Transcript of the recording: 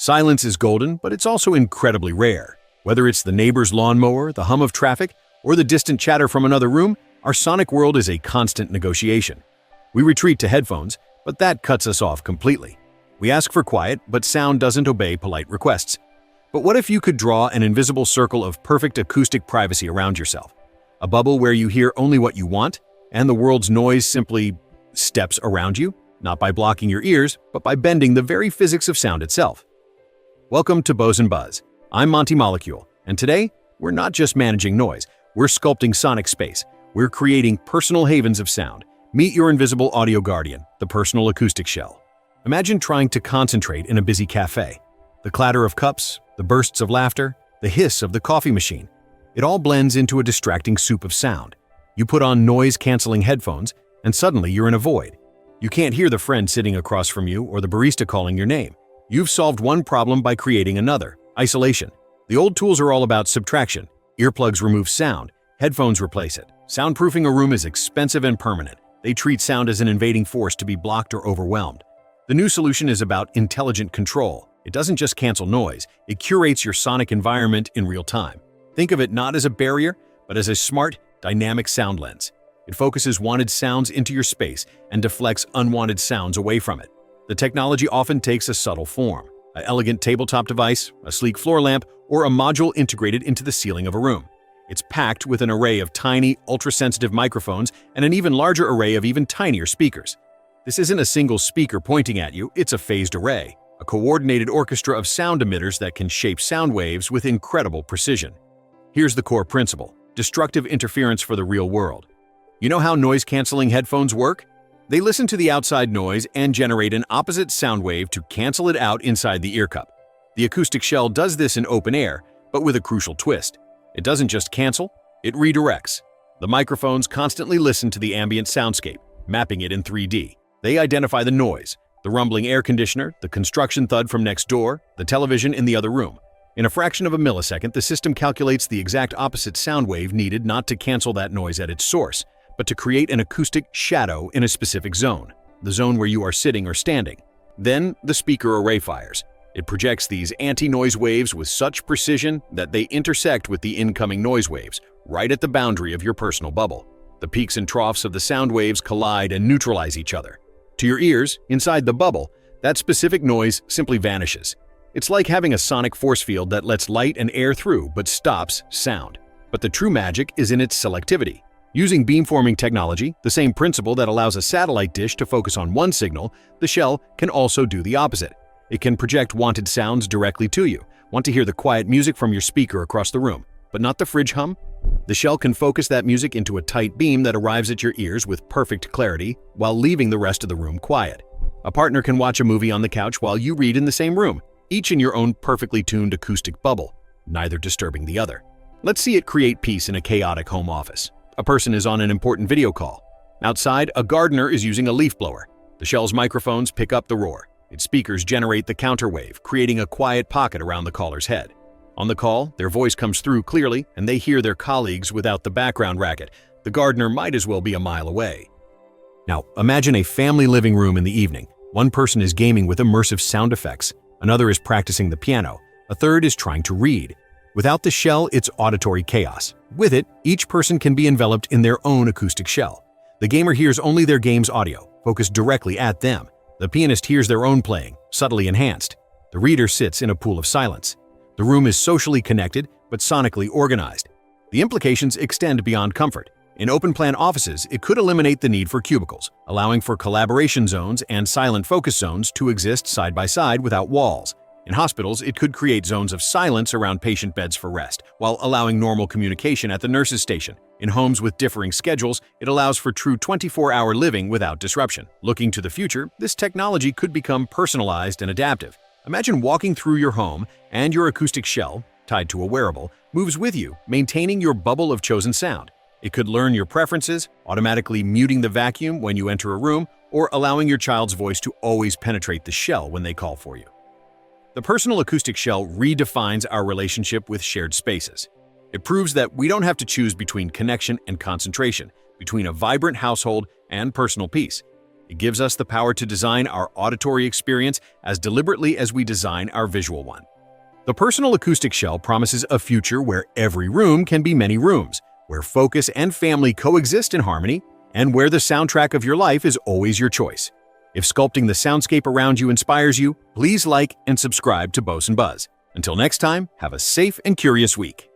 Silence is golden, but it's also incredibly rare. Whether it's the neighbor's lawnmower, the hum of traffic, or the distant chatter from another room, our sonic world is a constant negotiation. We retreat to headphones, but that cuts us off completely. We ask for quiet, but sound doesn't obey polite requests. But what if you could draw an invisible circle of perfect acoustic privacy around yourself? A bubble where you hear only what you want, and the world's noise simply steps around you, not by blocking your ears, but by bending the very physics of sound itself. Welcome to Boson Buzz. I'm Monty Molecule, and today, we're not just managing noise, we're sculpting sonic space. We're creating personal havens of sound. Meet your invisible audio guardian, the Personal Acoustic Shell. Imagine trying to concentrate in a busy cafe. The clatter of cups, the bursts of laughter, the hiss of the coffee machine. It all blends into a distracting soup of sound. You put on noise-canceling headphones, and suddenly you're in a void. You can't hear the friend sitting across from you or the barista calling your name. You've solved one problem by creating another: isolation. The old tools are all about subtraction. Earplugs remove sound, headphones replace it. Soundproofing a room is expensive and permanent. They treat sound as an invading force to be blocked or overwhelmed. The new solution is about intelligent control. It doesn't just cancel noise, it curates your sonic environment in real time. Think of it not as a barrier, but as a smart, dynamic sound lens. It focuses wanted sounds into your space and deflects unwanted sounds away from it. The technology often takes a subtle form: an elegant tabletop device, a sleek floor lamp, or a module integrated into the ceiling of a room. It's packed with an array of tiny, ultra-sensitive microphones and an even larger array of even tinier speakers. This isn't a single speaker pointing at you, it's a phased array, a coordinated orchestra of sound emitters that can shape sound waves with incredible precision. Here's the core principle: destructive interference for the real world. You know how noise-canceling headphones work? They listen to the outside noise and generate an opposite sound wave to cancel it out inside the ear cup. The acoustic shell does this in open air, but with a crucial twist. It doesn't just cancel, it redirects. The microphones constantly listen to the ambient soundscape, mapping it in 3D. They identify the noise, the rumbling air conditioner, the construction thud from next door, the television in the other room. In a fraction of a millisecond, the system calculates the exact opposite sound wave needed not to cancel that noise at its source, but to create an acoustic shadow in a specific zone, the zone where you are sitting or standing. Then the speaker array fires. It projects these anti-noise waves with such precision that they intersect with the incoming noise waves, right at the boundary of your personal bubble. The peaks and troughs of the sound waves collide and neutralize each other. To your ears, inside the bubble, that specific noise simply vanishes. It's like having a sonic force field that lets light and air through but stops sound. But the true magic is in its selectivity. Using beamforming technology, the same principle that allows a satellite dish to focus on one signal, the shell can also do the opposite. It can project wanted sounds directly to you. Want to hear the quiet music from your speaker across the room, but not the fridge hum? The shell can focus that music into a tight beam that arrives at your ears with perfect clarity while leaving the rest of the room quiet. A partner can watch a movie on the couch while you read in the same room, each in your own perfectly tuned acoustic bubble, neither disturbing the other. Let's see it create peace in a chaotic home office. A person is on an important video call. Outside, a gardener is using a leaf blower. The shell's microphones pick up the roar. Its speakers generate the counterwave, creating a quiet pocket around the caller's head. On the call, their voice comes through clearly, and they hear their colleagues without the background racket. The gardener might as well be a mile away. Now, imagine a family living room in the evening. One person is gaming with immersive sound effects. Another is practicing the piano. A third is trying to read. Without the shell, it's auditory chaos. With it, each person can be enveloped in their own acoustic shell. The gamer hears only their game's audio, focused directly at them. The pianist hears their own playing, subtly enhanced. The reader sits in a pool of silence. The room is socially connected, but sonically organized. The implications extend beyond comfort. In open-plan offices, it could eliminate the need for cubicles, allowing for collaboration zones and silent focus zones to exist side by side without walls. In hospitals, it could create zones of silence around patient beds for rest, while allowing normal communication at the nurse's station. In homes with differing schedules, it allows for true 24-hour living without disruption. Looking to the future, this technology could become personalized and adaptive. Imagine walking through your home and your acoustic shell, tied to a wearable, moves with you, maintaining your bubble of chosen sound. It could learn your preferences, automatically muting the vacuum when you enter a room, or allowing your child's voice to always penetrate the shell when they call for you. The Personal Acoustic Shell redefines our relationship with shared spaces. It proves that we don't have to choose between connection and concentration, between a vibrant household and personal peace. It gives us the power to design our auditory experience as deliberately as we design our visual one. The Personal Acoustic Shell promises a future where every room can be many rooms, where focus and family coexist in harmony, and where the soundtrack of your life is always your choice. If sculpting the soundscape around you inspires you, please like and subscribe to Boson Buzz. Until next time, have a safe and curious week.